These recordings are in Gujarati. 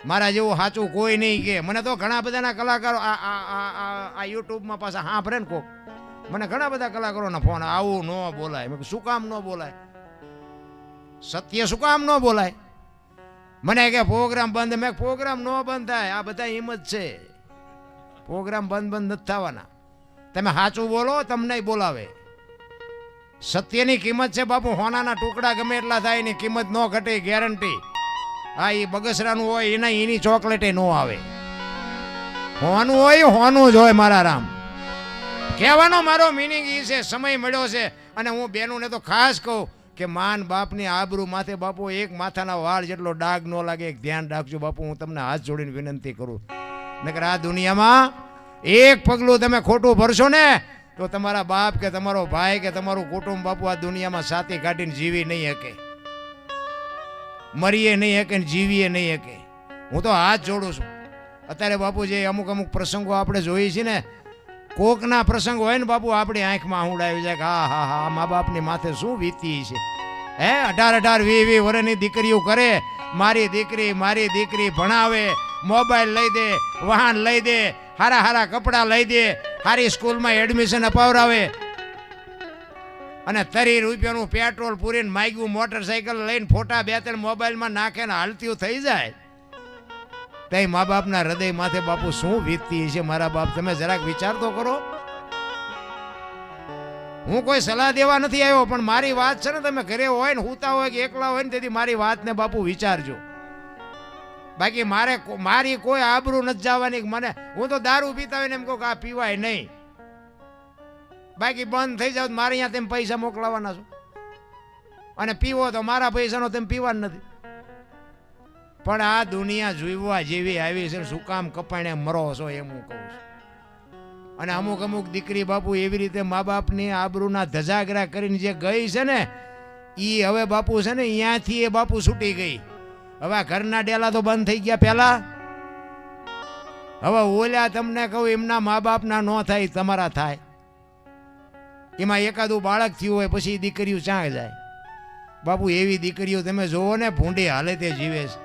મારા જેવું સાચું કોઈ નહીં કે. મને તો ઘણા બધાના કલાકારો આ યુટ્યુબમાં પાછા સાંભળે ને કોક, મને ઘણા બધા કલાકારોના ફોન, આવું ન બોલાય. મેં શું કામ ન બોલાય? સત્ય શું કામ ન બોલાય? મને કે પ્રોગ્રામ બંધ. મેં પ્રોગ્રામ ન બંધ થાય, આ બધા હિંમત છે. પ્રોગ્રામ બંધ નથી થવાના. તમે સાચું બોલો, તમને બોલાવે. સત્યની કિંમત છે બાપુ. હોનાના ટુકડા ગમે એટલા થાય, એની કિંમત ન ઘટે, ગેરંટી. હા, એ બગસરાનું હોય એની ચોકલેટે ન આવે. હોનું હોય હોનું જ હોય મારા રામ. કહેવાનો મારો મિનિંગ એ છે, સમય મળ્યો છે અને હું બેનુંને તો ખાસ કહું કે માન બાપની આબરૂ માથે બાપુ એક માથાના વાળ જેટલો ડાઘ ન લાગે, એક ધ્યાન રાખજો બાપુ. હું તમને હાથ જોડીને વિનંતી કરું. નકર આ દુનિયામાં એક પગલું તમે ખોટું ભરશો ને તો તમારા બાપ કે તમારો ભાઈ કે તમારું કુટુંબ બાપુ આ દુનિયામાં સાથી કાઢીને જીવી નહીં શકે, મરીએ નહીં શકે, જીવીએ નહીં શકે. હું તો હાથ જોડું છું. અત્યારે બાપુ જે અમુક પ્રસંગો આપણે જોઈએ છીએ ને, કોકના પ્રસંગ હોય ને બાપુ, આપણી આંખમાં આહુડ આવી જાય કે હા હા હા, મા બાપની માથે શું વીતી છે. 18-18, 20-20 વર્ષની દીકરીઓ કરે, મારી દીકરી ભણાવે, મોબાઈલ લઈ દે, વાહન લઈ દે, હારા કપડાં લઈ દે, સારી સ્કૂલમાં એડમિશન અપાવરાવે, અને 30 રૂપિયાનું પેટ્રોલ પૂરીને માગ્યું મોટરસાઇકલ લઈને ફોટા 2-3 મોબાઈલમાં નાખે ને હાલતીઓ થઈ જાય. તઈ મા બાપના હૃદય માથે બાપુ શું વીતતી છે મારા બાપ? તમે જરાક વિચાર તો કરો. હું કોઈ સલાહ દેવા નથી આવ્યો, પણ મારી વાત છે ને, તમે ઘરે હોય ને, હુતા હોય કે એકલા હોય ને, તેથી મારી વાતને બાપુ વિચારજો. બાકી મારી કોઈ આબરૂ નથી જવાની. મને હું તો દારૂ પીતા હોય ને એમ કહું કે આ પીવાય નહીં. બાકી બંધ થઈ જાવ મારે અહીંયા તેમ પૈસા મોકલાવાના છો, અને પીવો તો મારા પૈસાનો તેમ પીવાનું નથી. પણ આ દુનિયા જીવવા જેવી આવી છે, શું કામ કપાણે મરો છો એમ હું કહું છું. અને અમુક દીકરી બાપુ એવી રીતે મા બાપની આબરૂના ધજાગરા કરીને જે ગઈ છે ને, એ હવે બાપુ છે ને અહીંયાથી એ બાપુ છૂટી ગઈ. હવે ઘરના ડેલા તો બંધ થઈ ગયા પહેલા. હવે ઓલ્યા તમને કહું, એમના મા બાપના ન થાય, તમારા થાય. એમાં એકાદું બાળક થયું હોય પછી દીકરીઓ ચાં જાય બાપુ. એવી દીકરીઓ તમે જોવો ને, ભૂંડી હાલે તે જીવે છે.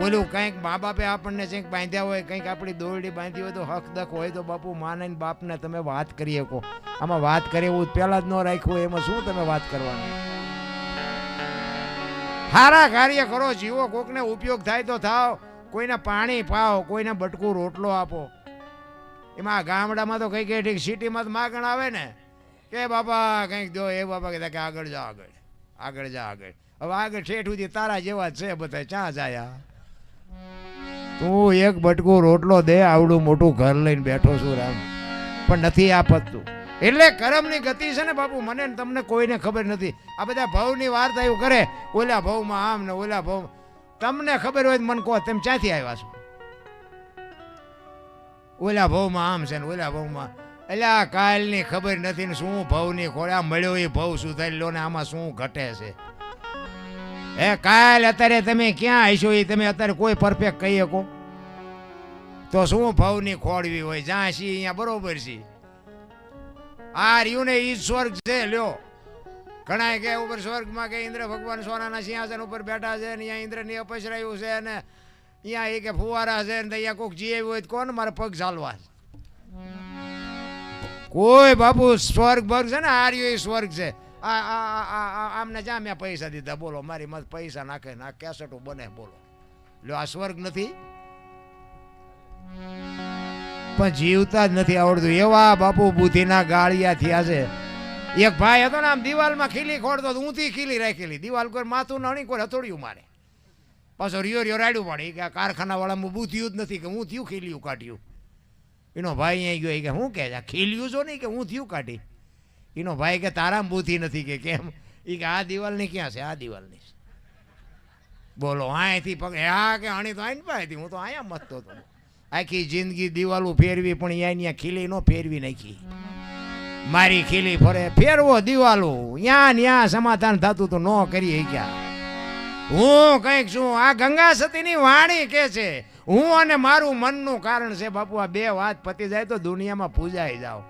ઓલું કંઈક મા બાપે આપણને કંઈક બાંધ્યા હોય, કંઈક આપણી દોરડી બાંધી હોય તો હક દક હોય તો બાપુ માને બાપને તમે વાત કરી શકો. આમાં વાત કરે એવું પહેલા જ ન રાખ્યું હોય, એમાં શું તમે વાત કરવાની? સારા કાર્ય કરો, જીવો, કોકને ઉપયોગ થાય તો થાવ, કોઈને પાણી પાઓ, કોઈને બટકું રોટલો આપો. એમાં ગામડામાં તો કઈ ઠીક, સિટીમાં તો માગણ આવે ને કે બાપા કંઈક દો, એ બાપા કહેતા કે આગળ જા, આગળ જા. હવે આગળ ઠેઠ સુધી તારા જેવા જ છે બધા, ચા જાય. તું એક બટકું રોટલો દે, આવડું મોટું ઘર લઈને બેઠો છું રામ, પણ નથી આપતું. એટલે કર્મની ગતિ છે ને બાપુ, મને ને તમને કોઈને ખબર નથી. આ બધા ભાવની વાર્તા એવું કરે, ઓલા ભાવમાં આમ ને ઓલા ભાવ. તમને ખબર હોય મને કહો, તમે ક્યાંથી આવ્યા છો? ઓલા ભાવમાં આમ છે ને ઓલા ભાવમાં. એટલે આ કાલની ખબર નથી ને શું ભાવની ખોળા મળ્યો એ ભાવ સુધારી લો ને, આમાં શું ઘટે છે? કાલ અત્યારે તમે ક્યાં હશો એ તમે અત્યારે કોઈ પરફેક્ટ કહી શકો તો શું ભાવની ખોળવી હોય? જ્યાં છીએ અહીંયા બરોબર છે. આ રહ્યું ને ઈ સ્વર્ગ છે. લ્યો, ઘણા કે ઉપર સ્વર્ગમાં કે ઇન્દ્ર ભગવાન સોનાના સિંહાસન ઉપર બેઠા છે, ને અહીંયા ઇન્દ્રની અપસરાયું છે, અને અહીંયા એ કે ફુવારા છે, ને અહીંયા કોઈક જીવ્યું હોય કોણ મારે પગ ચાલવા? કોઈ બાપુ સ્વર્ગ બર્ગ છે ને, આ રહ્યું એ સ્વર્ગ છે. આમને જ્યાં મેં પૈસા દીધા, બોલો મારી મત પૈસા નાખે ને આ કેસેટો બને, બોલો લ્યો આ સ્વર્ગ નથી? પણ જીવતા જ નથી આવડતું. એવા બાપુ બુદ્ધિના ગાળિયા થયા છે. એક ભાઈ હતો ને, આમ દિવાલમાં ખીલી ખોડતો, ઊંધી ખીલી રાખેલી, દિવાલ કોઈ માથું નણી કોઈ હથોડિયું મારે, પાછો રિયો રાડ્યું પાડે કે કારખાના વાળામાં બુદ્ધિયું જ નથી કે હું થયું ખીલિયું કાઢ્યું. એનો ભાઈ અહીંયા ગયો કે હું કે ખીલિયું છો નહીં કે હું થયું કાઢી. એનો ભાઈ કે તારામાં બુદ્ધિ નથી કે કેમ? એ કે આ દિવાલની ક્યાં છે? આ દિવાલની. બોલો અહીંથી પકડે, હા કે અણી તો આઈને પાડતી, હું તો અહીંયા મતતો હતો. આખી જિંદગી દિવાલો ફેરવી, પણ અહીંયા ખીલી નો ફેરવી નાખી. મારી ખીલી ફરે, ફેરવો દિવાલો, ન્યા સમાધાન થતું તો ન કરીએ ક્યાં? હું કંઈક છું. આ ગંગા સતીની વાણી કે છે, હું અને મારું મનનું કારણ છે બાપુ. આ બે વાત પતી જાય તો દુનિયામાં પૂજાઈ જાઓ.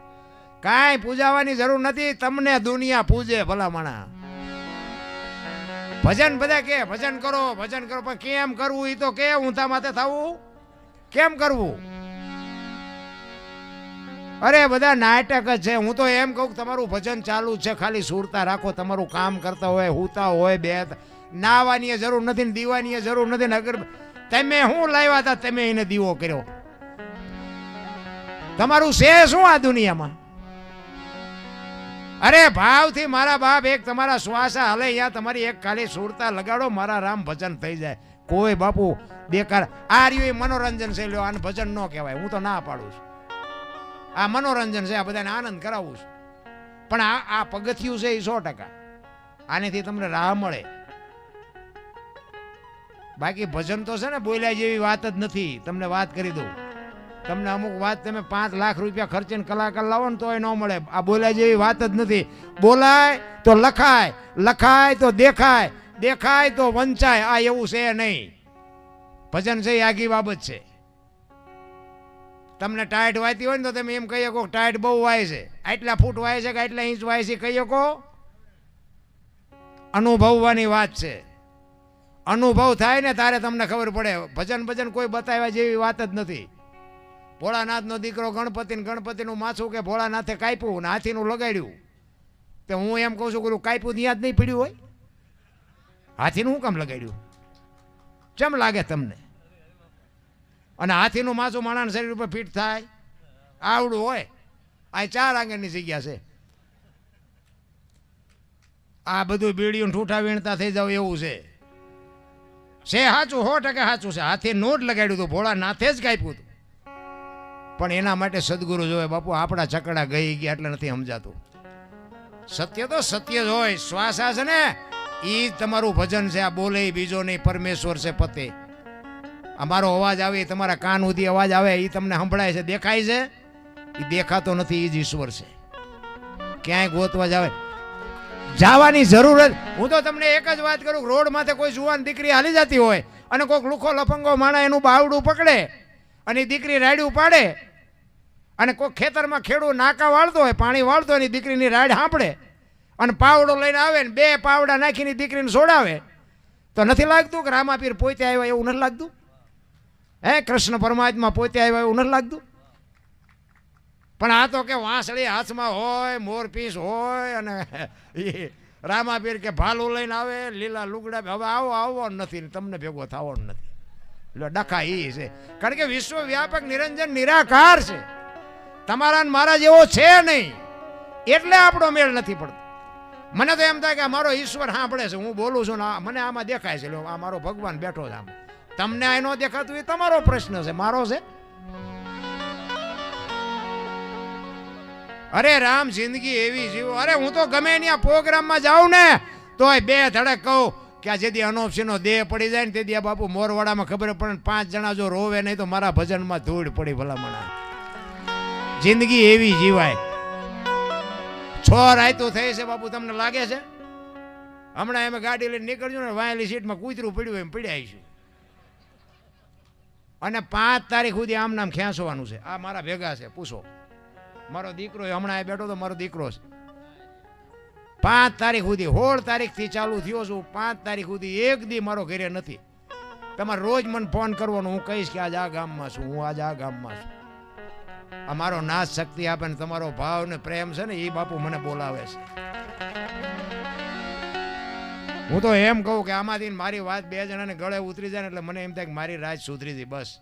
કાંઈ પૂજાવાની જરૂર નથી, તમને દુનિયા પૂજે ભલા માણા. ભજન બધા કે ભજન કરો પણ કેમ કરવું એ તો કે ઊંધા માથે થવું કેમ કરવું? અરે બધા નાટક જ છે. હું તો એમ કહું કે તમારું ભજન ચાલુ છે, ખાલી સુરતા રાખો. તમારું કામ કરતા હોય, હુતા હોય, બે નાવાની જરૂર નથી, દીવાની જરૂર નથી ને. અગર તમે શું લાવ્યા હતા, તમે એને દીવો કર્યો. તમારું છે શું આ દુનિયામાં? અરે ભાવથી મારા બાપ એક તમારા શ્વાસા હાલે અહીંયા તમારી એક ખાલી સુરતા લગાડો, મારા રામ ભજન થઈ જાય. કોઈ બાપુ બેકાર આ રહ્યું મનોરંજન છે, લ્યો આને ભજન ન કહેવાય. હું તો ના પાડું છું. આ મનોરંજન છે, આ બધાને આનંદ કરાવું છું. પણ આ પગથિયું છે એ 100%. આનેથી તમને રાહ મળે. બાકી ભજન તો છે ને બોલ્યા જેવી વાત જ નથી. તમને વાત કરી દઉં, તમને અમુક વાત તમે 5 લાખ રૂપિયા ખર્ચીને કલાકાર લાવો ને તોય ન મળે. આ બોલ્યા જેવી વાત જ નથી. બોલાય તો લખાય, લખાય તો દેખાય, દેખાય તો વંચાય. આ એવું છે નહીં. ભજન છે એ આગી બાબત છે. તમને ટાઈટ વાતી હોય ને તો તમે એમ કહી શકો ટાઈટ બહુ વાય છે, આટલા ફૂટ વાય છે કે આટલા ઇંચ વાય છે, કહી શકો. અનુભવવાની વાત છે. અનુભવ થાય ને તારે તમને ખબર પડે. ભજન કોઈ બતાવ્યા જેવી વાત જ નથી. ભોળાનાથનો દીકરો ગણપતિનું માથું કે ભોળાનાથે કાપ્યું ને હાથીનું લગાડ્યું. તો હું એમ કહું છું કે કાપ્યું યાદ નહીં પડ્યું હોય? હાથીનું શું કામ લગાડ્યું? કેમ લાગે તમને? અને હાથીનું માથું માણસના શરીર ઉપર ફિટ થાય? આવડું હોય. આ 4 આંગળની જગ્યા છે. આ બધું બીડીયું ઠૂઠા વીણતા થઈ જાવ એવું છે. સાચું 100% સાચું છે. હાથીનું જ લગાડ્યું હતું, ભોળાનાથે જ કાપ્યું હતું. પણ એના માટે સદગુરુ જોવે બાપુ. આપણા ચકડા ગઈ ગયા એટલે નથી સમજાતું. સત્ય તો સત્ય જ હોય. શ્વાસ આ છે ને એ તમારું ભજન છે. આ બોલે બીજો નહીં, પરમેશ્વર છે પતે. અમારો અવાજ આવે, તમારા કાન સુધી અવાજ આવે, એ તમને સંભળાય છે, દેખાય છે? એ દેખાતો નથી, એ જ ઈશ્વર છે. ક્યાંય ગોતવા જાવે જવાની જરૂર જ. હું તો તમને એક જ વાત કરું, રોડ માથે કોઈ જુવાન દીકરી હાલી જતી હોય અને કોઈક લુખો લફંગો માણા એનું બાવડું પકડે અને દીકરી રાડ્યું પાડે, અને કોઈ ખેતરમાં ખેડૂત નાકા વાળતો હોય, પાણી વાળતો હોય, દીકરીની રાડ સાંભળે અને પાવડો લઈને આવે ને 2 પાવડા નાખીને દીકરીને છોડાવે, તો નથી લાગતું કે રામાપીર પોતે આવ્યા એવું નથી લાગતું? હે, કૃષ્ણ પરમાત્મા પોતે આવ્યા એવું નથી લાગતું? પણ આ તો કે વાંસળી હાથમાં હોય, મોરપીસ હોય, અને રામાપીર કે ભાલું લઈને આવે, લીલા લુગડા. હવે આવો નથી, તમને ભેગો થવો નથી. એટલે ડખા એ છે. કારણ કે વિશ્વવ્યાપક નિરંજન નિરાકાર છે. તમારા મારા જેવો છે નહીં, એટલે આપણો મેળ નથી પડતો. મને તો એમ થાય કે મારો ઈશ્વર સાંભળે છે, હું બોલું છું ને મને આમાં દેખાય છે. આ મારો ભગવાન બેઠો છે આમાં. તમને આ ન દેખાતું એ તમારો પ્રશ્ન છે, મારો છે? અરે રામ, જિંદગી એવી જીવો. અરે હું તો ગમે ત્યાં પ્રોગ્રામમાં જાઉં ને તોય 2 ધડક કહું કે આ જેથી અનોપસીનો દેહ પડી જાય ને તેથી આ બાપુ મોરવાડામાં ખબર પડે 5 જણા જો રોવે નહીં તો મારા ભજનમાં ધૂળ પડી ભલામણા. જિંદગી એવી જીવાય. 6 રાયતું થઈ છે બાપુ, તમને લાગે છે? હમણાં એમ ગાડી લઈને નીકળજો ને, વાયેલી સીટમાં કૂતરું પડ્યું એમ પડી આવીશું. અને 5 તારીખ સુધી આમ નામ ખેંચવાનું છે. આ મારા ભેગા છે, પૂછો. મારો દીકરો હમણાં બેઠો તો મારો દીકરો છે. 5 તારીખ સુધી, 16 તારીખથી ચાલુ થયો છું. 5 તારીખ સુધી એક દી મારો ઘરે નથી. તમારે રોજ મને ફોન કરવાનો, હું કહીશ કે આજ આ ગામમાં છું, હું આજ આ ગામમાં છું. આ મારો નાશ શક્તિ આપે ને તમારો ભાવ ને પ્રેમ છે ને એ બાપુ મને બોલાવે છે. હું તો એમ કહું કે આમાંથી મારી વાત 2 જણાને ગળે ઉતરી જાય ને એટલે મને એમ થાય કે મારી રાત સુધરી હતી બસ.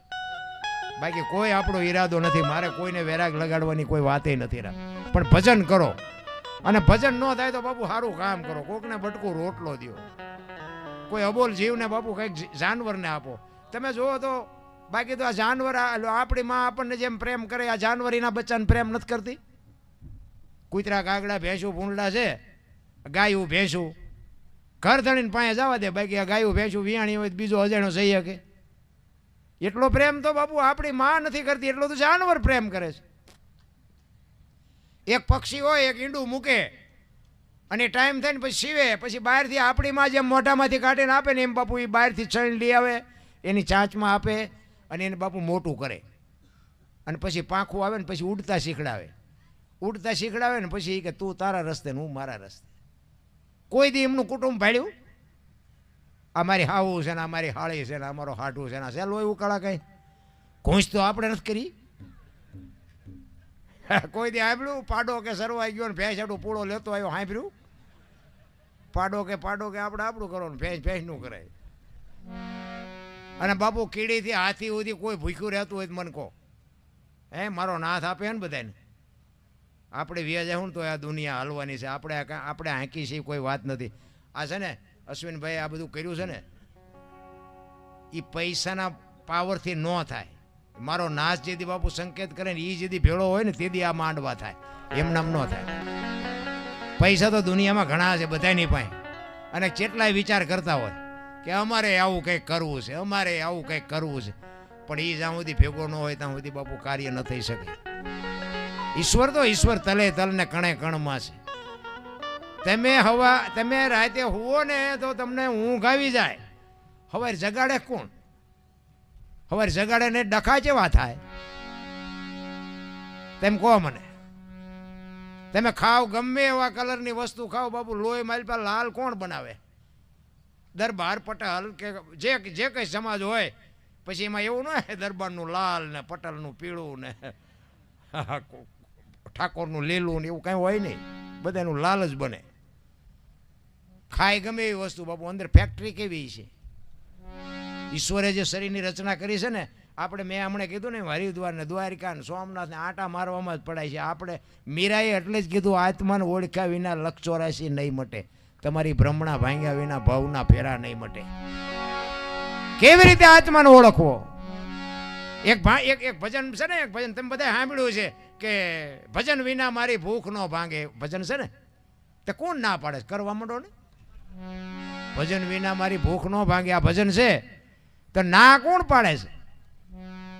બાકી કોઈ આપણો ઈરાદો નથી. મારે કોઈને વેરાગ લગાડવાની કોઈ વાતે નથી. પણ ભજન કરો, અને ભજન ન થાય તો બાપુ સારું કામ કરો. કોકને બટકું રોટલો દો, કોઈ અબોલ જીવને બાપુ કંઈક જાનવરને આપો. તમે જુઓ તો બાકી તો આ જાનવર, આપણી માં આપણને જેમ પ્રેમ કરે, આ જાનવરીના બચ્ચાને પ્રેમ નથી કરતી. કૂતરા, કાગડા, ભેંસું, ભૂંડલા છે, ગાયું, ભેંસું ઘર ધણીને પાસે જવા દે. બાકી આ ગાયું ભેંસું વિયાણી હોય બીજો અજાણ્યો જઈ શકે. એટલો પ્રેમ તો બાપુ આપણી માં નથી કરતી, એટલો તો જાનવર પ્રેમ કરે છે. એક પક્ષી હોય, એક ઈંડું મૂકે અને ટાઈમ થાય ને પછી સીવે, પછી બહારથી આપણી માં જેમ મોઢામાંથી કાઢીને આપે ને એમ બાપુ એ બહારથી ચણ લઈ આવે, એની ચાંચમાં આપે અને એને બાપુ મોટું કરે. અને પછી પાંખું આવે ને પછી ઉડતા શીખડાવે ને પછી કે તું તારા રસ્તે ને હું મારા રસ્તે. કોઈ દી એમનું કુટુંબ ભાડ્યું? આ મારી હાવું છે ને, આ મારી હાળી છે ને, અમારો હાટું છે ને, સહેલું એવું કળા કઈ ઘૂંચ તો આપણે નથી કરી. કોઈ દી સાંભળ્યું પાડો કે સરવાઈ ગયો ને ભેંસ આટલું પૂળો લેતો આવ્યો સાંભળ્યું? પાડો કે આપણે આપણું કરવાનું, ભેંસનું કરાય. અને બાપુ કીડીથી હાથી સુધી કોઈ ભૂખ્યું રહેતું હોય તો મને કહો, હે મારો નાથ આપે ને બધાને. આપણે વ્યાજ હું તો આ દુનિયા હાલવાની છે, આપણે હાંકી છે કોઈ વાત નથી. આ છે ને અશ્વિનભાઈ આ બધું કર્યું છે ને એ પૈસાના પાવરથી ન થાય. મારો નાશ જેથી બાપુ સંકેત કરે ને એ જેથી ભેળો હોય ને તેથી આ માંડવા થાય, એમ નામ ન થાય. પૈસા તો દુનિયામાં ઘણા છે બધાની પાસે, અને કેટલાય વિચાર કરતા હોય કે અમારે આવું કંઈક કરવું છે, અમારે આવું કંઈક કરવું છે, પણ એ જ્યાં સુધી ભેગો ન હોય ત્યાં સુધી બાપુ કાર્ય ન થઈ શકે. ઈશ્વર તો ઈશ્વર તલે તલ ને કણે કણમાં છે. તમે રાતે હુવો ને તો તમને ઊંઘ આવી જાય, હવારે જગાડે કોણ? હવારે જગાડે ને ડખા જેવા થાય. તેમ કહો મને, તમે ખાવ ગમે એવા કલરની વસ્તુ ખાવ બાપુ, લોહી માલપા લાલ કોણ બનાવે? દરબાર પટેલ કે જે કઈ સમાજ હોય, પછી એમાં એવું ન દરબારનું લાલ ને પટેલનું પીળું ને ઠાકોરનું લીલું ને એવું કઈ હોય નહીં, બધાનું લાલ જ બને. ખાય ગમે એવી વસ્તુ બાપુ, અંદર ફેક્ટરી કેવી છે? ઈશ્વરે જે શરીરની રચના કરી છે ને, આપણે મેં હમણાં કીધું ને હરિદ્વાર ને દ્વારિકા ને સોમનાથ ને આટા મારવામાં જ પડાય છે. આપણે મીરાએ એટલે જ કીધું આત્માને ઓળખ્યા વિના લક્ષ 84 નહીં મટે, તમારી ભ્રમણા ભાંગ્યા વિના ભાવના ફેરા નહીં મટે. કેવી રીતે આત્માને ઓળખવો? એક ભજન છે ને, એક ભજન તમે બધા સાંભળ્યું છે કે ભજન વિના મારી ભૂખ ન ભાંગે. ભજન છે ને, તે કોણ ના પાડે? કરવા માંડો ને. ભજન વિના મારી ભૂખ ન ભાંગે, આ ભજન છે તો ના કોણ પાડે છે?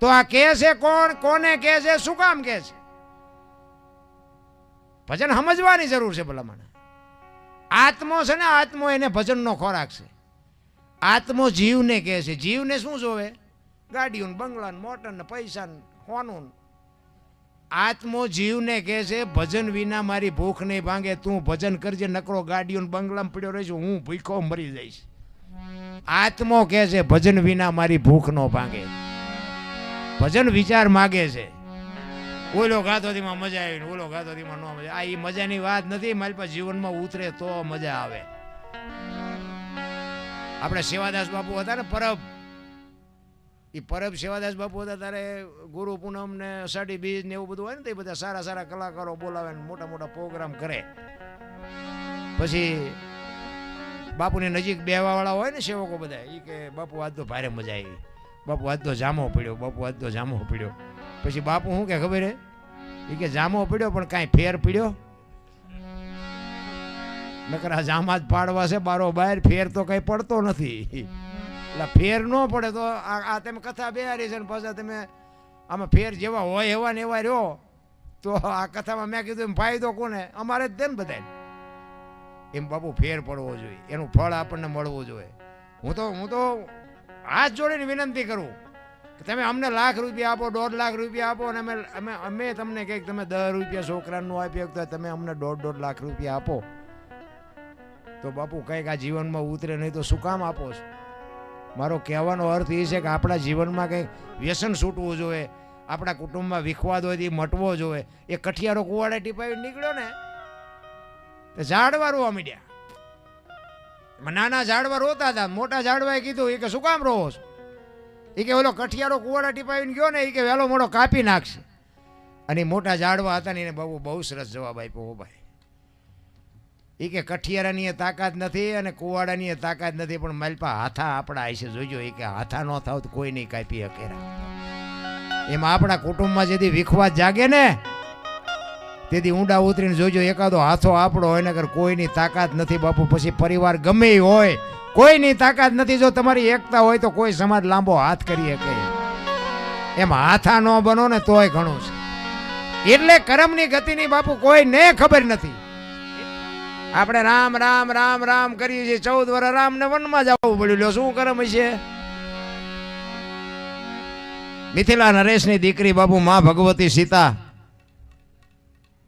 તો આ કે છે કોણ? કોને કે છે? શું કામ કે છે? ભજન સમજવાની જરૂર છે. ભલા મને આત્મો છે ને, આત્મો એને ભજનનો ખોરાક છે. આત્મો જીવને કહે છે. જીવને શું જોવે? ગાડીઓ ને બંગલા ને મોટર ને પૈસા ને હોનું. આત્મો જીવને કહે છે ભજન વિના મારી ભૂખ નહીં ભાંગે, તું ભજન કરજે, નકરો ગાડીઓ ને બંગલામાં પડ્યો રહીશ, હું ભૂખો મરી જઈશ. આત્મો કહે છે ભજન વિના મારી ભૂખ ન ભાંગે. ભજન વિચાર માગે છે. ઓલો ગાતો તેમાં મજા આવી, ઓલો ગાતો તેમાં ન મજા. આ એ મજાની વાત નથી. મારી પાસે જીવનમાં ઉતરે તો મજા આવે. આપણે સેવાદાસ બાપુ હતા ને, પરબ સેવાદાસ બાપુ હતા ત્યારે ગુરુ પૂનમ ને અષાઢી બીજ ને એવું બધું હોય ને, તે બધા સારા સારા કલાકારો બોલાવે ને મોટા મોટા પ્રોગ્રામ કરે. પછી બાપુની નજીક બેહવા વાળા હોય ને સેવકો બધા, એ કે બાપુ આજ તો ભારે મજા આવી, બાપુ આજ તો જામો પડ્યો, બાપુ આજ તો જામો પડ્યો. પછી બાપુ શું કે ખબર હે? એ કે જામો પડ્યો પણ કાંઈ ફેર પડ્યો? નકર આ જામા જ પાડવા છે બારો બહાર, ફેર તો કઈ પડતો નથી. એટલે ફેર ન પડે તો આ તમે કથા બેહારી છે ને પાછા તમે આમાં ફેર જેવા હોય એવા ને એવા રહ્યો તો આ કથામાં મેં કીધું એમ ફાયદો કોને? અમારે જ દે ને બધાને. એમ બાપુ ફેર પડવો જોઈએ, એનું ફળ આપણને મળવું જોઈએ. હું તો હાથ જોડીને વિનંતી કરું કે તમે અમને લાખ રૂપિયા આપો, 1.5 લાખ રૂપિયા આપો, અને અમે તમને કંઈક તમે 10 રૂપિયા છોકરાનું આપી શકતા, તમે અમને 1.5 લાખ રૂપિયા આપો તો બાપુ કંઈક આ જીવનમાં ઉતરે, નહીં તો શું કામ આપો છો? મારો કહેવાનો અર્થ એ છે કે આપણા જીવનમાં કંઈક વ્યસન છૂટવું જોઈએ, આપણા કુટુંબમાં વિખવાદ હોય એ મટવો જોઈએ. એ કઠિયારો કુવાડે ટીપાવી નીકળ્યો ને તો ઝાડવા રોવા માંડ્યા. નાના ઝાડવા રોતા હતા, મોટા ઝાડવાએ કીધું એ કે શું કામ રોવો છો? એ કે ઓલો કઠિયારો કુવાડા ટીપાવીને ગયો ને, એ કે વહેલો મોડો કાપી નાખશે. અને મોટા ઝાડવા હતા ને એને બાબુ બહુ સરસ જવાબ આપ્યો. હો ભાઈ, એ કે કઠિયારાની એ તાકાત નથી અને કુવાડાની એ તાકાત નથી, પણ માલપા હાથા આપણા આશે જોજો. એ કે હાથા ન થાવ તો કોઈ નહીં કાપી હકેરા. એમાં આપણા કુટુંબમાં જેથી વિખવાદ જાગે ને તેથી ઊંડા ઉતરીને જોજો, એકાદો હાથો આપણો હોય ને, કોઈની તાકાત નથી બાપુ. પછી પરિવાર ગમે હોય, કોઈની તાકાત નથી. જો તમારી એકતા હોય તો કોઈ સમાજ લાંબો હાથ કરી શકે. એમ હાથા ન બનો ને તોય ઘણું છે. એટલે કર્મની ગતિની બાપુ કોઈને ખબર નથી. આપણે રામ રામ રામ રામ કરીએ છીએ. 14 વર્ષ રામને વનમાં જવું પડ્યું. લ્યો શું કરમ છે? મિથિલા નરેશની દીકરી બાપુ માં ભગવતી સીતા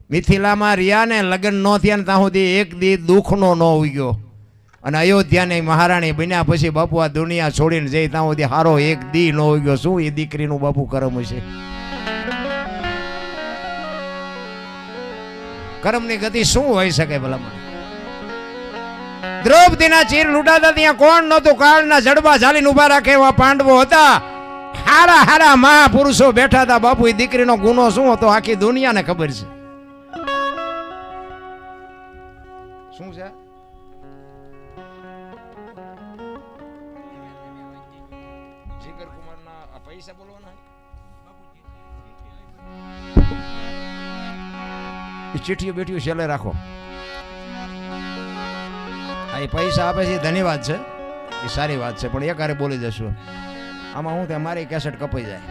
મિથિલામાં રહ્યા ને, લગ્ન ન થયા ને ત્યાં સુધી એક દી દુઃખનો ન ઉગ્યો. અને અયોધ્યાની મહારાણી બન્યા પછી બાપુ આ દુનિયા છોડીને જઈ ત્યાં સુધી હારો એક દી ન ગયો. શું એ દીકરીનું બાપુ કરમ હશે? કર્મની ગતિ શું હોઈ શકે ભલામણ? દ્રૌપદીના ચીર લૂંટાતા ત્યાં કોણ નહોતું? કાળના જડબા ઝાલીને ઉભા રાખે એવા પાંડવો હતા. હારા હારા મહાપુરુષો બેઠા હતા. બાપુ એ દીકરીનો ગુનો શું હતો આખી દુનિયાને ખબર છે. શું છે? જીગર કુમારના પૈસા બોલવાના. ચીઠીઓ બેઠીઓ છેલ્લે રાખો. એ પૈસા આપે છે ધન્યવાદ છે, એ સારી વાત છે, પણ એક હારે બોલી જશું. આમાં હું ત્યાં મારી કેસેટ કપાઈ જાય.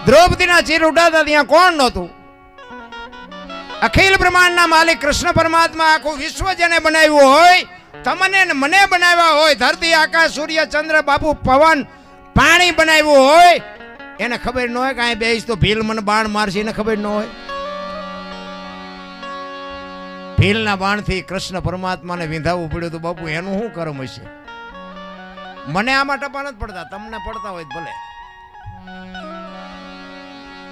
દ્રૌપદીના ચીર ઉડાતા ત્યાં કોણ નહોતું? અખિલ બ્રહ્માંડના માલિક કૃષ્ણ પરમાત્મા આખું વિશ્વ જેને બનાવ્યું હોય, તમને ને મને બનાવ્યા હોય, ધરતી આકાશ સૂર્ય ચંદ્ર બાપુ પવન પાણી બનાવ્યું હોય, એને ખબર ન હોય કે અહીં બેસ તો ભીલ મને બાણ મારશે, એને ખબર ન હોય. ભીલના બાણથી કૃષ્ણ પરમાત્માને વિંધાવવું પડ્યું તો બાપુ એનું શું કર્મ હશે? મને આમાં ટપા નથી પડતા, તમને પડતા હોય ભલે.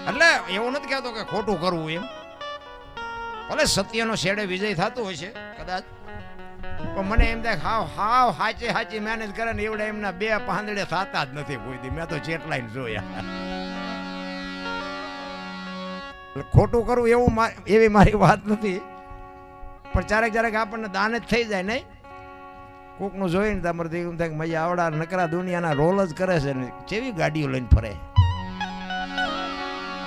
એટલે એવું નથી કહેતો કે ખોટું કરવું એમ, ભલે સત્યનો છેડે વિજય થતો હોય છે કદાચ, પણ મને એમ થાય હાવ હાવ હાચી હાચી મહેનત કરે ને એવડે એમના બે પાંદડે થતા જ નથી કોઈ દી. મેં તો જેટલાય જોયા. ખોટું કરવું એવું એવી મારી વાત નથી, પણ ક્યારેક આપણને દાન જ થઈ જાય નહીં. કોકનું જોઈને તમારે એમ થાય કે મજા આવડા નકરા દુનિયાના રોલ જ કરે છે ને કેવી ગાડીઓ લઈને ફરે.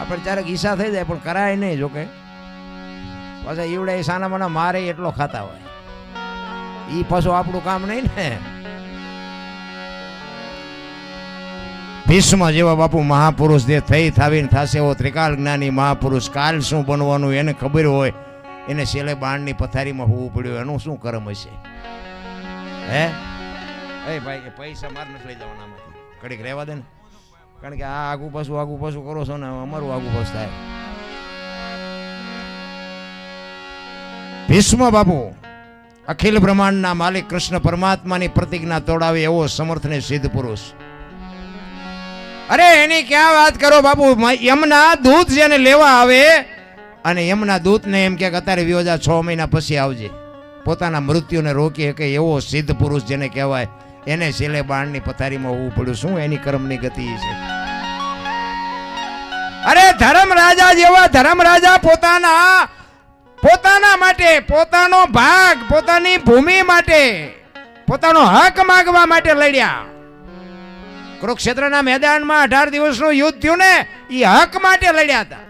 આપણે ક્યારેક ઈચ્છા થઈ જાય પણ કરાય નહીં. જોકે પાછા ઈવડે સાના મને મારે એટલો ખાતા હોય, ઈ પાછું આપણું કામ નહીં ને. ભીષ્મ જેવા બાપુ મહાપુરુષ જે થઈ થાવીને થશે એવો ત્રિકાળ જ્ઞાની મહાપુરુષ, કાલ શું બનવાનું એને ખબર હોય, એને છેલ્લે બાણની પથારીમાં હોવું પડ્યું, એનું શું કર્મ હશે? હે એ ભાઈ, એ પૈસા માર નથી લઈ જવાના આમાંથી, કડીક રહેવા દે ને, કારણ કે આ આગુ પાછું કરો છો ને અમારું આગુ પાછું થાય. ભીષ્મ બાપુ અખિલ બ્રહ્માંડના માલિક કૃષ્ણ પરમાત્માની પ્રતિજ્ઞા તોડાવે એવો સમર્થ ને સિદ્ધ પુરુષ. અરે એની ક્યાં વાત કરો બાપુ? યમના દૂત જેને લેવા આવે અને યમના દૂતને એમ કે અત્યારે વિયોજા 6 મહિના પછી આવજે, પોતાના મૃત્યુને રોકી શકે એવો સિદ્ધ પુરુષ જેને કહેવાય, એને છેલ્લે બાણની પથારીમાં હોવું પડ્યું. શું એની કર્મની ગતિ છે? અરે ધર્મરાજા જેવા ધર્મરાજા પોતાના માટે, પોતાનો ભાગ, પોતાની ભૂમિ માટે, પોતાનો હક માંગવા માટે લડ્યા. કુરુક્ષેત્રના મેદાનમાં 18 દિવસનું યુદ્ધ થયું ને, એ હક માટે લડ્યા હતા.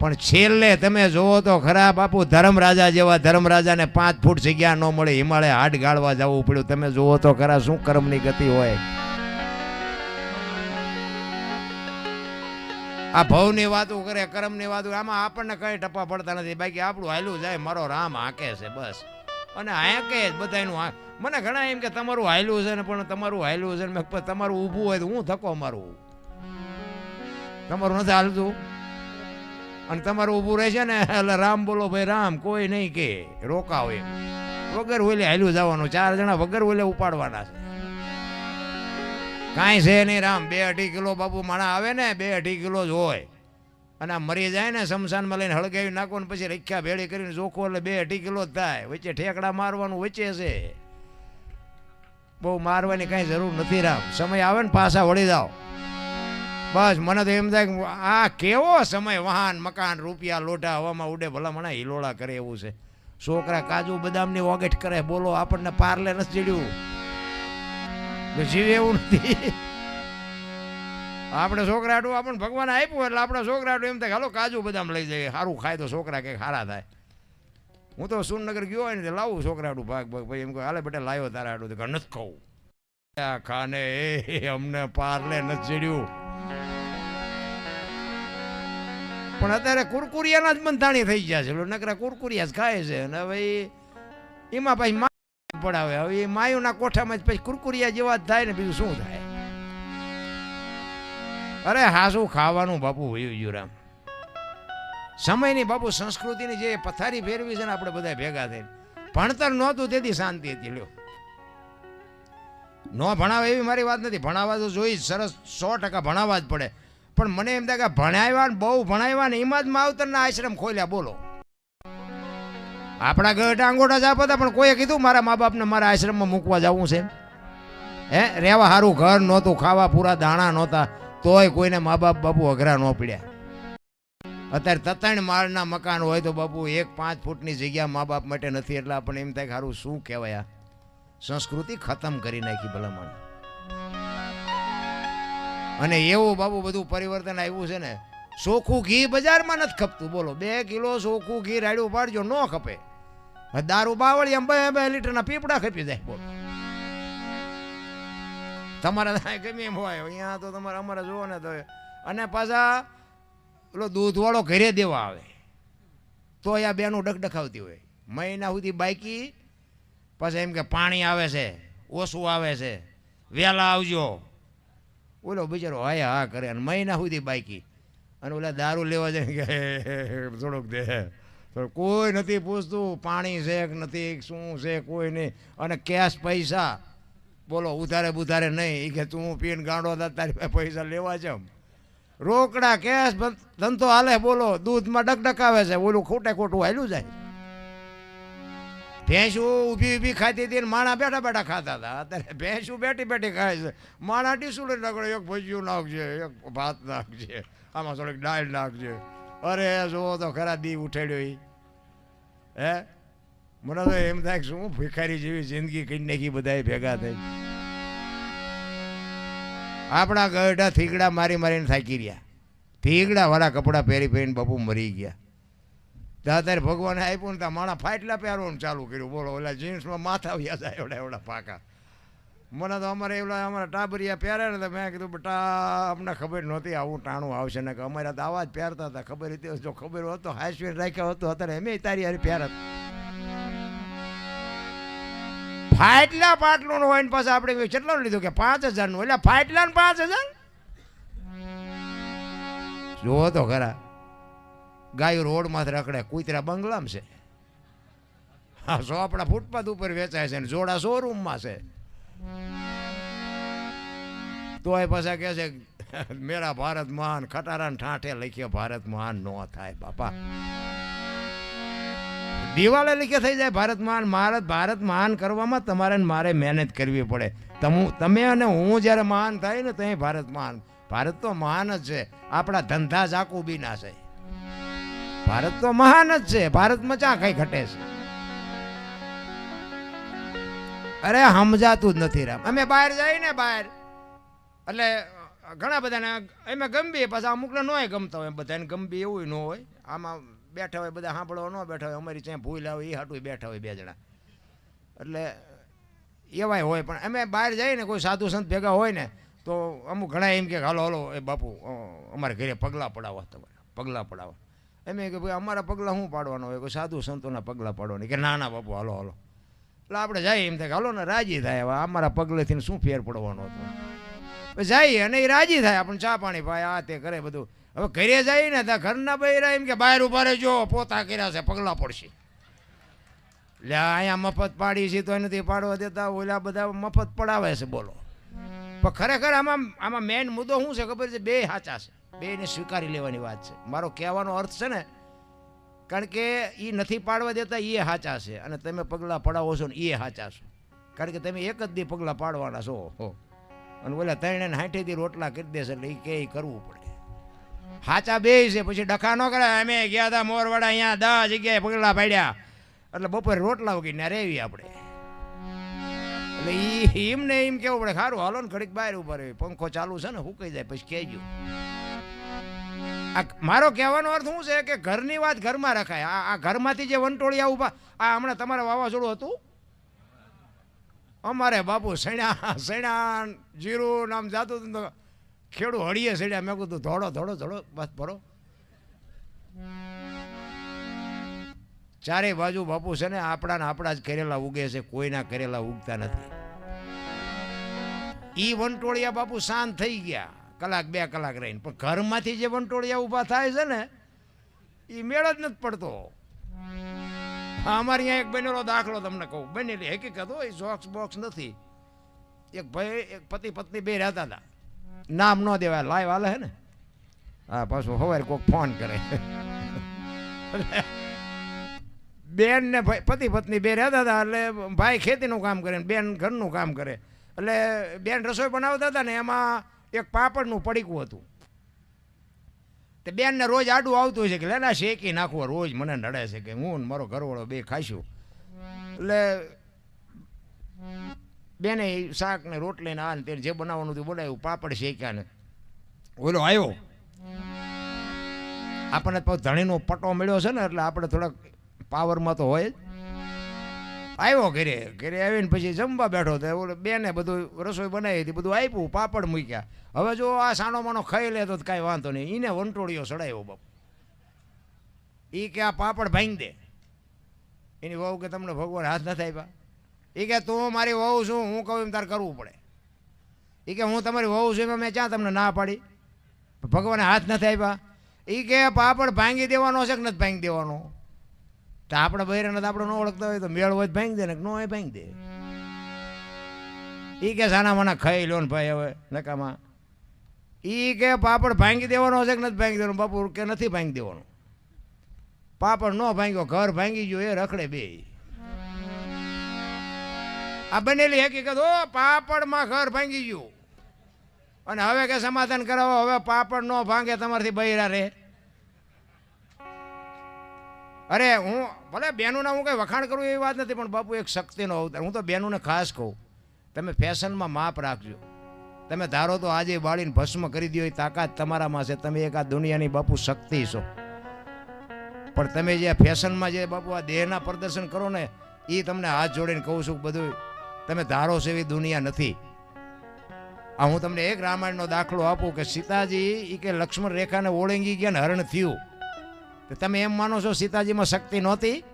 પણ છેલ્લે તમે જોવો તો ખરા બાપુ, ધર્મરાજા જેવા ધર્મરાજાને 5 ફૂટ જગ્યા ન મળે, હિમાલય હાડ ગાળવા જવું પડ્યું. તમે જોવો તો ખરા શું કર્મની ગતિ હોય. આ ભવની વાતો કરે, કર્મની વાતો, આમાં આપણને કઈ ટપા પડતા નથી. બાકી આપણું હાલ્યું જાય, મારો રામ હાકે છે બસ. અને હાકે જ બધાનું. મને ઘણા એમ કે તમારું હાલ્યું છે ને, પણ તમારું હાલ્યું છે ને, તમારું ઊભું હોય તો હું થકો મારું, તમારું નથી હાલતું. અને તમારું ઊભું રહે છે ને એટલે રામ બોલો ભાઈ રામ, કોઈ નહીં કે રોકાવ એમ. વગર ઓલે હાલ્યું જવાનું, 4 જણા વગર ઓલે ઉપાડવાના છે. કાંઈ છે નહીં રામ. 2-2.5 કિલો બાપુ માણા આવે ને, 2-2.5 કિલો જ હોય. અને આ મરી જાય ને શમશાનમાં લઈને હળગાવી નાખો ને પછી રખ્યા ભેળી કરીને જોખો એટલે 2-2.5 કિલો જ થાય. વચ્ચે ઠેકડા મારવાનું વચ્ચે છે, બહુ મારવાની કાંઈ જરૂર નથી રામ. સમય આવે ને પાછા વળી જાઓ બસ. મને તો એમ થાય કે આ કેવો સમય, વાહન મકાન રૂપિયા લોઢા હવામાં ઉડે, ભલા મને હિલોળા કરે એવું છે. છોકરા કાજુ બદામની ઓગેટ કરે, બોલો આપણને પાર્લે નથી ચડ્યું, જીવે એવું નથી. આપણે છોકરા આટું આપણને ભગવાન આપ્યું એટલે આપણે છોકરા આટું એમ થાય હાલો કાજુ બદામ લઈ જઈએ, સારું ખાય તો છોકરા કંઈક સારા થાય. હું તો સુરનગર ગયો હોય ને લાવું છોકરા આટું ભાગ ભાઈ, એમ કહું હાલે બેટા લાવ્યો તારા આટું, તો નથી ખાવું. ખાને અમને પાર્લે નથી ચડ્યું. પણ અત્યારે કુરકુરિયાના જ બંધાણી થઈ ગયા છે, નકરા કુરકુરિયા જ ખાય છે. અને હવે એમાં પછી માયું પડાવે, હવે એ માયુના કોઠામાં જ પછી કુરકુરિયા જેવા જ થાય ને, બીજું શું થાય? અરે હાસું ખાવાનું બાપુ વયું ગયું રામ. સમયની બાપુ સંસ્કૃતિની જે પથારી ફેરવી છે ને આપણે બધા ભેગા થઈને ભણતર નહોતું તેથી શાંતિ હતી. લ્યો ન ભણાવે એવી મારી વાત નથી, ભણાવવા તો જોઈ સરસ 100% ભણાવવા જ પડે. પણ મને એમ થાય કે ભણાવ્યા ને બહુ ભણાવ્યા ને એમાં જ માવતરના આશ્રમ ખોલ્યા. બોલો આપણા ગઢ અંગોઠા જાપ હતા પણ કોઈએ કીધું મારા મા બાપને મારા આશ્રમમાં મૂકવા જવું છે? હે, રહેવા સારું ઘર નહોતું, ખાવા પૂરા દાણા નહોતા, તોય કોઈને મા બાપ બાપુ અઘરા ન પડ્યા. અત્યારે 3 માળના મકાન હોય તો બાપુ 1-5 ફૂટની જગ્યા મા બાપ માટે નથી. એટલે આપણને એમ થાય કે સારું શું કહેવાય, આ સંસ્કૃતિ ખતમ કરી નાખી ભલામણ. અને એવું બાપુ બધું પરિવર્તન આવ્યું છે ને. ચોખ્ખું ઘી બજારમાં નથી ખપતું. બોલો 2 કિલો ચોખ્ખું ઘી રાડ્યું પાડજો, ન ખપે. દારૂ બાવળિયા 2 લીટરના પીપડા ખપી જાય. બોલો તમારા ગમે એમ હોય, અહીંયા તો તમારે અમારે જુઓ ને તો. અને પાછા પેલો દૂધવાળો ઘરે દેવા આવે તો અહીંયા બેનું ડખડખાવતી હોય મહિના સુધી બાકી. પછી એમ કે પાણી આવે છે, ઓછું આવે છે, વહેલા આવજો. ઓલો બિચારો હા હા કરે અને મહિના સુધી બાકી. અને ઓલા દારૂ લેવા જાય કે થોડોક દે, કોઈ નથી પૂછતું પાણી છે કે નથી, શું છે કોઈ નહીં. અને કેશ પૈસા બોલો ઉધારે બુધારે નહીં. એ કે તું પીને ગાંડો હતા તારી પાસે પૈસા લેવા છે. રોકડા કેશ ધંધો હાલે. બોલો દૂધમાં ડકડકાવે છે, ઓલું ખોટે ખોટું હાલ્યું જાય. ભેંસું ઊભી ઊભી ખાતી હતી ને માણા બેઠા બેઠા ખાતા હતા. અત્યારે ભેંસું બેઠી બેઠી ખાય છે. માણા ડીસું લઈને રગડે, એક ભજીયું નાખજે, એક ભાત નાખજે, આમાં થોડીક દાળ નાખજે. અરે જુઓ તો ખરા દી ઉઠાડ્યો એ. હે, મને તો એમ થાય કે શું ભિખારી જેવી જિંદગી કરી નાખી બધાએ ભેગા થઈ. આપણા ગઢા થીગડા મારી મારીને થાકી રહ્યા. થીગડા વાળા કપડાં પહેરી પહેરીને બાપુ મરી ગયા. અત્યારે ભગવાને આપ્યું ને ત્યાં માણા ફાટલા પહેરવાનું ચાલુ કર્યું. બોલો ઓલા જીન્સમાં માથા વ્યા જાય એવડા એવડા પાકા. મને તો અમારે એવડા અમારા ટાબરિયા પહેરે ને તો મેં કીધું બેટા અમને ખબર નહોતી આવું ટાણું આવશે ને. કે અમારા તો આવા જ પહેરતા હતા. ખબર હતી, જો ખબર હોત તો હાઈસ્વીન રાખ્યો હતો અત્યારે એમ તારી હારી પહેરત. ફાટલા પાટલું હોય ને પાછા આપણે કેટલું લીધું કે 5000 નું. એટલે ફાટલા ને 5000 જુઓ તો ખરા. ગાયો રોડમાંથી રખડે, કૂતરા બંગલામાં છે. હા, સોપડા ફૂટપાથ ઉપર વેચાય છે ને જોડા શોરૂમમાં છે. તોય પાછા કહે છે મેરા ભારત મહાન. ખટારા ઠાઠે લખ્યો ભારત મહાન ન થાય બાપા. દિવાલે લીખે થઈ જાય ભારત મહાન. ભારત મહાન કરવામાં તમારે મારે મહેનત કરવી પડે. તમે અને હું જ્યારે મહાન થાય ને ત્યાં ભારત મહાન. ભારત તો મહાન જ છે. આપણા ધંધા જાકુ બીના છે. ભારત તો મહાન જ છે. ભારતમાં ચા કઈ ઘટે છે? અરે સમજાતું જ નથી રામ. અમે બહાર જઈએ ને બહાર એટલે ઘણા બધાને એમ ગમબી, પાછા અમુકને નોય ગમતા હોય. બધાને ગમબી એવું ન હોય. આમાં બેઠા હોય બધા સાંભળવા ન બેઠા હોય. અમારી ત્યાં ભૂલ આવે એ હાટું બેઠા હોય 2 જણા. એટલે એવાય હોય. પણ અમે બહાર જઈએ ને કોઈ સાધુ સંત ભેગા હોય ને તો અમુક ઘણા એમ કે હાલો હાલો એ બાપુ અમારે ઘરે પગલાં પડાવવા, તમારે પગલાં પડાવવા. એમ કે ભાઈ અમારા પગલાં શું પાડવાના હોય? કોઈ સાધુ સંતોના પગલાં પાડવાની. કે ના ના બાપુ હાલો હાલો. એટલે આપણે જઈએ એમ થાય કે હાલો ને રાજી થાય. હવે અમારા પગલેથી શું ફેર પડવાનો હતો? જઈએ અને એ રાજી થાય. આપણે ચા પાણી ભાઈ આ તે કરે બધું. હવે ઘરે જાય ને ત્યાં ઘરના બૈરા એમ કે બહાર ઉભા રહેજો, પોતા કર્યા છે, પગલાં પડશે. એટલે અહીંયા મફત પાડી છે તો નથી પાડવા દેતા. ઓલા બધા મફત પડાવે છે. બોલો પણ ખરેખર આમાં મેઇન મુદ્દો શું છે ખબર છે? 2 સાચા છે. 2ને સ્વીકારી લેવાની વાત છે. મારો કહેવાનો અર્થ છે ને, કારણ કે એ નથી પાડવા દેતા એ સાચા છે અને તમે પગલાં પડાવો છો ને એ સાચા છો. કારણ કે તમે એક જ દી પગલાં પાડવાના છો. અને ઓલા 360 દી રોટલા કરી દેશે એટલે એ કે કરવું પડે. સાચા 2 છે. પછી ડખા ન કરે. અમે ગયા હતા મોરવાડા, અહીંયા 10 જગ્યાએ પગલાં પાડ્યા એટલે બપોરે રોટલા વગીને રેવી આપણે. એટલે એમને એમ કેવું પડે સારું હાલો ને ઘડીક બહાર ઉભા રહે, પંખો ચાલુ છે ને સુકાઈ જાય પછી કહેજો. મારો કહેવાનો અર્થ શું છે કે ઘરની વાત ઘરમાં રખાય. આ ઘરમાંથી જે વંટોળિયા ઉભા, આ હમણાં તમારે વાવાઝોડું હતું અમારે બાપુ સણ્યા જીરું નામ જાતું હતું તો ખેડૂ હળીએ સડ્યા. મેં કીધું ધોડો ધોડો ધોડો બસ ભરો. ચારે બાજુ બાપુ છે ને આપણા જ કરેલા ઉગે છે, કોઈના કરેલા ઉગતા નથી. ઈ વંટોળિયા બાપુ શાંત થઈ ગયા કલાક 2 કલાક રહીને. પણ ઘરમાંથી જે વંટોળિયા ઊભા થાય છે ને એ મેળ જ નથી પડતો. અમારે અહીંયા એક બનેલો દાખલો તમને કહું, બનેલી હકીકત હોય, જોક્સ બોક્સ નથી. એક ભાઈ એક પતિ પત્ની બે રહેતા હતા, નામ ન દેવાય, લાઈવ હાલે હે ને. હા, પાછું સવારે કોઈક ફોન કરે. બેન ને ભાઈ પતિ પત્ની બે રહેતા હતા. એટલે ભાઈ ખેતીનું કામ કરે, બેન ઘરનું કામ કરે. એટલે બેન રસોઈ બનાવતા હતા ને, એમાં એક પાપડનું પડીકું હતું. તે બેનને રોજ આડું આવતું હોય છે કે લેલા શેકી નાખવો, રોજ મને નડે છે કે હું મારો ઘરવાળો બે ખાઈશું. એટલે બેને શાક ને રોટલી ને આ ને તેને જે બનાવવાનું હતું બનાવ્યું, પાપડ શેક્યા ને ઓલો આવ્યો. આપણને ધણીનો પટ્ટો મળ્યો છે ને, એટલે આપણે થોડાક પાવરમાં તો હોય જ. આવ્યો ઘરે, ઘરે આવીને પછી જમવા બેઠો તો ઓલો બેને બધું રસોઈ બનાવી હતી, બધું આપ્યું, પાપડ મૂક્યા. હવે જો આ સાનો માનો ખાઈ લે તો કાંઈ વાંધો નહીં. એને વંટોળીઓ સડાયો બાપુ. એ કે આ પાપડ ભાંગી દે. એની વહુ કે તમને ભગવાન હાથ નથી આપ્યા? એ કે તું મારી વહુ છું, હું કહું એમ તારે કરવું પડે. એ કે હું તમારી વહુ છું એમાં મેં ક્યાં તમને ના પાડી? ભગવાને હાથ નથી આપ્યા. એ કે પાપડ ભાંગી દેવાનો છે કે નથી ભાંગી દેવાનો? તો આપણે બહેરાને આપણે ન ઓળખતા હોય તો મેળ હોય ભાંગી દે ને ન હોય ભાંગી દે. એ કે સાના માના ખાઈ લો ને ભાઈ હવે નકામાં. એ કે પાપડ ભાંગી દેવાનો છે કે નથી ભાંગી દેવાનો? બાપુ કે નથી ભાંગી દેવાનો. પાપડ ન ભાંગ્યો, ઘર ભાંગી ગયો, એ રખડે બે. આ બનેલી હકીકત. ઓ પાપડમાં ઘર ભાંગી ગયું અને હવે કે સમાધાન કરાવો, હવે પાપડ ન ભાંગે તમારથી બૈરા રે. અરે હું ભલે બહેનોના હું કંઈ વખાણ કરું એવી વાત નથી, પણ બાપુ એક શક્તિનો અવતાર. હું તો બહેનોને ખાસ કહું, તમે ફેશનમાં માપ રાખજો. તમે ધારો તો આજે બાળીને ભસ્મ કરી દો, એ તાકાત તમારામાં છે. તમે એક આ દુનિયાની બાપુ શક્તિ છો. પણ તમે જે ફેશનમાં જે બાપુ આ દેહના પ્રદર્શન કરો ને, એ તમને હાથ જોડીને કહું છું બધું તમે ધારો છો એવી દુનિયા નથી. આ હું તમને એક રામાયણનો દાખલો આપું કે સીતાજી એ કે લક્ષ્મણ રેખાને ઓળંગી ગયા ને હરણ થયું. તમે એમ માનો છો સીતાજીમાં શક્તિ નહોતી?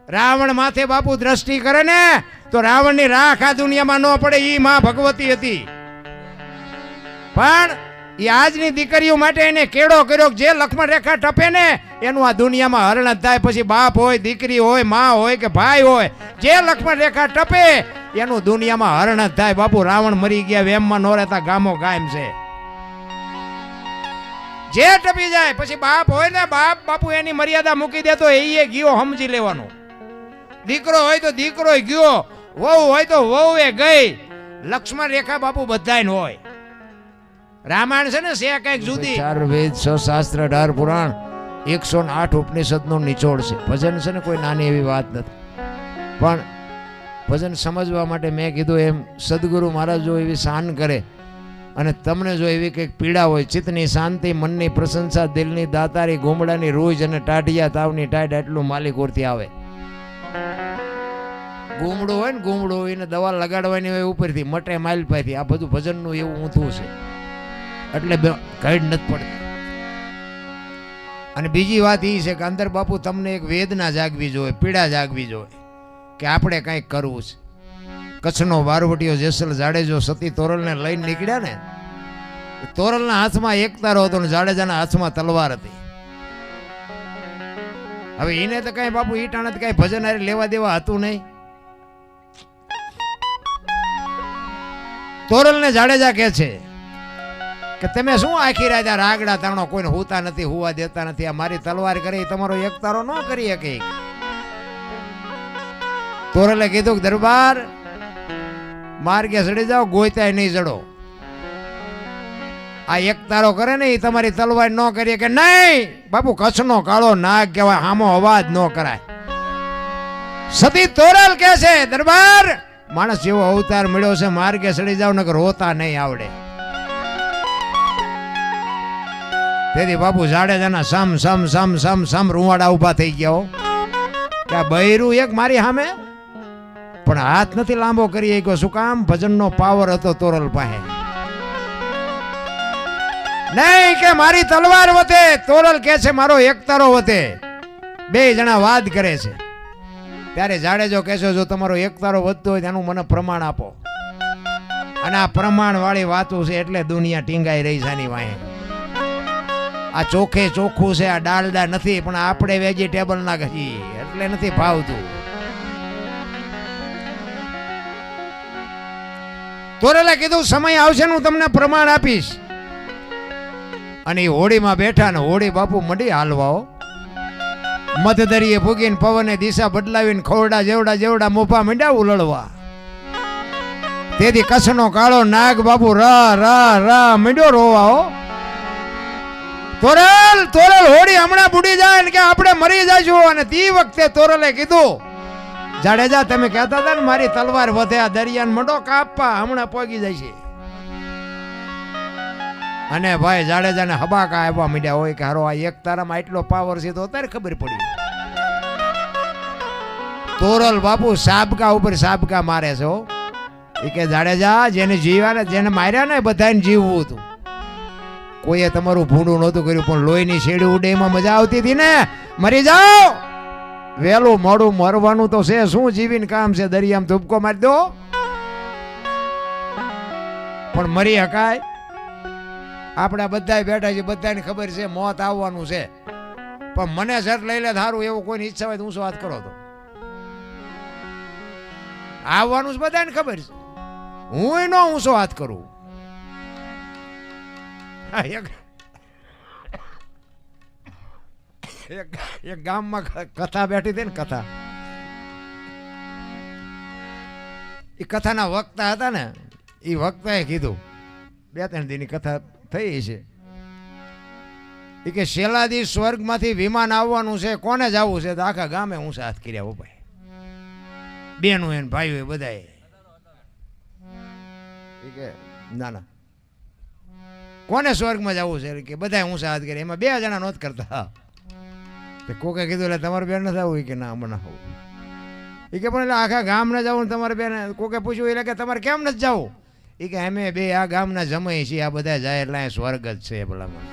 રાવણ માથે બાપુ દ્રષ્ટિ કરે ને તો રાવણની રાખ આ દુનિયામાં ન પડે. એ માં ભગવતી હતી. પણ એ આજની દીકરીઓ માટે એને કેળો કર્યો, જે લક્ષ્મણ રેખા ટપે ને એનું આ દુનિયામાં હરણ જ થાય. પછી બાપ હોય, દીકરી હોય, માં હોય કે ભાઈ હોય, જે લક્ષ્મણ રેખા ટપે એનું દુનિયામાં હરણ જ થાય. બાપુ રાવણ મરી ગયા, વેમમાં ન રહેતા ગામો ગાયમ છે. જે ટપી જાય પછી બાપ હોય ને, બાપુ એની મર્યાદા મૂકી દે તો એ ગયો સમજી લેવાનું. દીકરો હોય તો દીકરો ગયો, વહુ હોય તો વહુ એ ગઈ. લક્ષ્મણ રેખા બાપુ બધાય હોય. રામાયણ છે ને છે કઈક જુદી. 4 વેદ 6 શાસ્ત્ર 18 પુરાણ 108 ઉપનિષદ નો નિચોડ છે. ભજન છે ને કોઈ નાની એવી વાત નથી. પણ ભજન સમજવા માટે મેં કીધું એમ સદગુરુ મહારાજ જો એવી શાન કરે અને તમને જો એવી કંઈક પીડા હોય, ચિત્તની શાંતિ, મનની પ્રશંસા, દિલની દાતારી, ગોમડાની રૂજ અને ટાઢિયા તાવની ટાઢ, એટલું માલિકોરથી આવે. ગોમડું હોય ને, ગોમડું એને દવા લગાડવાની હોય ઉપરથી, મટે માઇલ પાયથી. આ બધું ભજનનું એવું ઊંધું છે, એટલે કઈડ નથી પડતી. અને બીજી વાત એ છે કે અંદર બાપુ તમને એક વેદના જાગવી જોઈએ, પીડા જાગવી જોઈએ કે આપણે કંઈક કરવું છે. કચ્છનો બારવટીયો જેસલ જાડેજો સતી તોરલને લઈને નીકળ્યા ને, તોરલના હાથમાં એક તારો હતો ને જાડેજાના હાથમાં તલવાર હતી. હવે એને તો કઈ બાપુ ઈટાણે તો કઈ ભજન હારે લેવા દેવા હતું નહીં. તોરલને જાડેજા કહે છે કે તમે શું આખી રાત રાગડા તાણો, કોઈને હુતા નથી, હુવા દેતા નથી. આ મારી તલવાર કરી તમારો એક તારો ન કરી શકે. તોરલે કીધું કે દરબાર માર્ગે ચડી જાઓ, ગોયતાય નહીં જડો. આ એક તારો કરે ને એ તમારી તલવાર ન કરીએ કે નહીં. બાપુ કચ્છનો કાળો નાગ કહેવાય, આમો અવાજ ન કરાય. સતી તોરલ કે છે દરબાર માણસ જેવો અવતાર મળ્યો છે, માર્ગે ચડી જાવ નકર રોતા નહીં આવડે. તેથી બાપુ જાડેજાના સમ સમ સમ સમ સમ રૂવાડા ઉભા થઈ ગયા કે આ બૈરું એક મારી સામે, પણ હાથ નથી લાંબો કરી શક્યો. શું કામ? ભજનનો પાવર હતો તોરલ પાસે. નહીં કે મારી તલવાર વતે, તોરલ કે છે મારો એક તારો વતે. બે જણા વાદ કરે છે. ત્યારે જાડેજો કહે છે જો તમારો એક તારો વધતો હોય તેનું મને પ્રમાણ આપો. અને આ પ્રમાણ વાળી વાતો છે એટલે દુનિયા ટીંગાઈ રહી છે આની વાહે. આ ચોખે ચોખ્ખું છે, આ ડાલડા નથી, પણ આપણે વેજીટેબલ ના ઘી એટલે નથી ભાવતું. તોરેલે કીધું સમય આવશે હું તમને પ્રમાણ આપીશ. અને એ હોળીમાં બેઠા ને હોળી બાપુ મડી હાલવાઓ. મધદરીએ ભૂગીને પવને દિશા બદલાવીને ખોરડા જેવડા જેવડા મોભા મીંડા ઉલળવા. તેથી કચ્છનો કાળો નાગ બાપુ રા રા રા મીંડો રોવાઓ. તોરલ તોરલ હોળી હમણાં બુડી જાય ને કે આપણે મરી જઈશું. અને તે વખતે તોરલે કીધું, જાડેજા તમે કહેતા હતા ને મારી તલવાર વધે, આ દરિયાને મંડો કાપવા, હમણાં પોગી જાય છે. અને ભાઈ જાડેજાને હબાકા આવવા માંડ્યા હોય કે હારો આ એક તારામાં એટલો પાવર છે. તો અત્યારે ખબર પડી. તોરલ બાપુ સાબકા ઉપર સાબકા મારે છે. એ કે જાડેજા જેને જીવ્યા ને જેને માર્યા ને બધાને જીવવું હતું. કોઈએ તમારું ભૂંડું નહોતું કર્યું, પણ લોહીની શેડી ઉડે એમાં મજા આવતી હતી ને. મરી જાઓ, વેલું મોડું મરવાનું તો છે, શું જીવીને કામ છે? દરિયામાં ધૂપકો મારી દો પણ મરી હકાય? આપણે બધા બેઠા છે, બધાને ખબર છે મોત આવવાનું છે, પણ મને ઝટ લઈ લે સારું એવું કોઈની ઈચ્છા હોય તો ઊંચો વાત કરો. તો આવવાનું જ બધાને ખબર છે, હું નો ઊંચો વાત કરું. એક ગામમાં કથા બેઠી હતી ને, કથા. એ કથાના વક્તા હતા ને, એ વક્તાએ કીધું, 2-3 દિનની કથા થઈ છે. એ કે શેલાદી સ્વર્ગમાંથી વિમાન આવવાનું છે, કોને જવું છે? તો આખા ગામે ઊંચા હાથ કર્યા. ઉપાય બેનો એને ભાઈઓ બધાએ. કે ના ના કોને સ્વર્ગમાં જવું છે? કે બધા ઊંચા હાથ કર્યા. એમાં 2 જણા નોંધ કરતા. કોકે કીધું એટલે તમારે બેન નથી આવું? કે ના મને આવું. એ કે પણ એટલે આખા ગામ ને જવું તમારે બેન? કોકે પૂછ્યું એટલે કે તમારે કેમ નથી જવું? એ કે અમે 2 આ ગામના જમાઈ છીએ, આ બધા જાય એટલે સ્વર્ગ જ છે. ભલામણ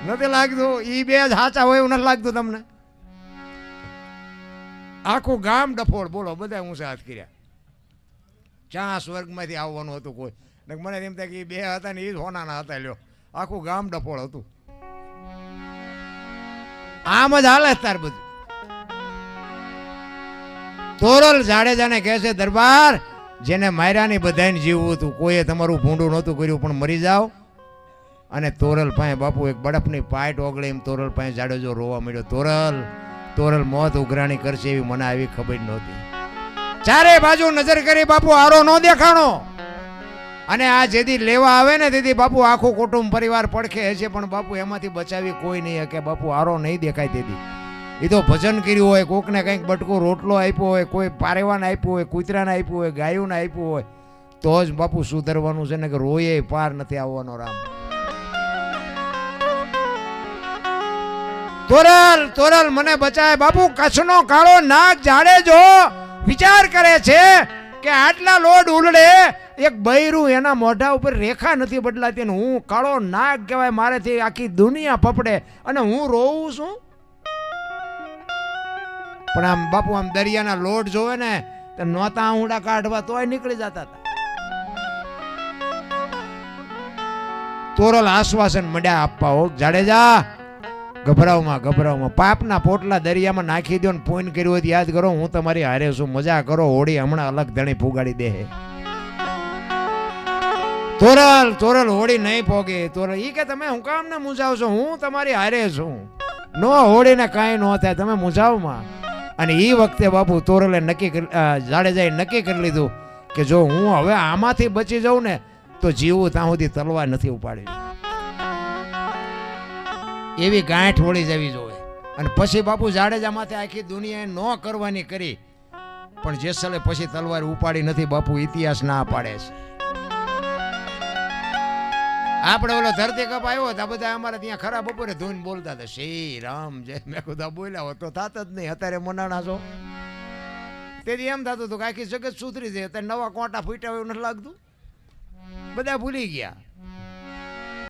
નથી લાગતું? એ 2 સાચા હોય એવું નથી લાગતું તમને? આખું ગામ ડફોડ, બોલો, બધા ઊંચા હાથ કર્યા. ચા સ્વર્ગમાંથી આવવાનું હતું કોઈ? મને એમ થાય કે 2 હતા ને એ જ હોનાના હતા. લ્યો, આખું ગામ ડફોડ હતું. આમ જ હાલે તાર બધું. તોરલ જાડેજાને કહે છે, દરબાર જેને માર્યાની બધાને જીવવું હતું, કોઈએ તમારું ભૂંડું નહોતું કર્યું, પણ મરી જાઓ. અને તોરલ પાસે બાપુ એક બરફની પાઇટ ઓગળે એમ તોરલ પાસે જાડેજો રોવા મળ્યો. તોરલ મોત ઉઘરાણી કરશે એવી મને આવી ખબર નહોતી. ચારે બાજુ નજર કરી બાપુ, આરો ન દેખાણો. અને આ જેથી લેવા આવે ને તેથી બાપુ આખું કુટુંબ પરિવાર પડખે હશે, પણ બાપુ એમાંથી બચાવી કોઈ નહીં કે બાપુ આરો નહીં દેખાય. તેથી એ તો ભજન કર્યું હોય, કોકને કંઈક બટકો રોટલો આપ્યો હોય, કોઈ પારેવાને આપ્યો હોય, કૂતરાને આપ્યું હોય, ગાયોને આપ્યું હોય, તો જ બાપુ સુધરવાનું છે. ને કે રોયે પાર નથી આવવાનો. રામ તોરલ મને બચાય. બાપુ કચ્છનો કાળો નાગ જાડેજો વિચાર કરે છે કે આટલા લોડ ઉલડે, એક બૈરું એના મોઢા ઉપર રેખા નથી બદલાતી, ને હું કાળો નાગ કહેવાય, મારેથી આખી દુનિયા પપડે અને હું રોવું છું. પણ આમ બાપુ આમ દરિયાના લોડ જોવે ને તો નોતા ઊંડા કાઢવા તોય નીકળી જતા હતા. તોરલ આશ્વાસન મળ્યા આપવા, હો જાડેજા ગભરાવમાં પાપના પોટલા દરિયામાં નાખી દો ને ફોન કર્યો હોય યાદ કરો, હું તમારી હારે છું, મજા કરો, હોળી હમણાં અલગ ધણી ફુગાડી દે. તોરલ હોળી નહીં પોગે. તોરલ ઈ કે તમે હું કામ ને મૂંઝાવશો, હું તમારી હારે છું, નો હોળીને કાંઈ ન થાય, તમે મૂંઝાવમાં. અને એ વખતે બાપુ તોરલે જાડેજાએ નક્કી કરી લીધું કે જો હું હવે આમાંથી બચી જાઉં ને તો જીવું ત્યાં સુધી તલવાર નથી ઉપાડી. એવી ગાંઠ વળી જવી જોઈએ. અને પછી બાપુ જાડેજા માથે આખી દુનિયાએ ન કરવાની કરી, પણ જેસલે પછી તલવાર ઉપાડી નથી. બાપુ ઇતિહાસ ના પાડે છે. આપણે ઓલો ધરતી કપ આવ્યો હતા, બધા અમારે ત્યાં ખરા બપોરે ધોઈને બોલતા હતા, શ્રી રામ જય. મેં કીધું બોલ્યા હોત તો થાત જ નહીં. અત્યારે મનાણા છો તેથી એમ થતું હતું કે આખી જગત સુધરી જાય. અત્યારે નવા કોટા ફૂટ્યા હોય એવું નથી લાગતું. બધા ભૂલી ગયા.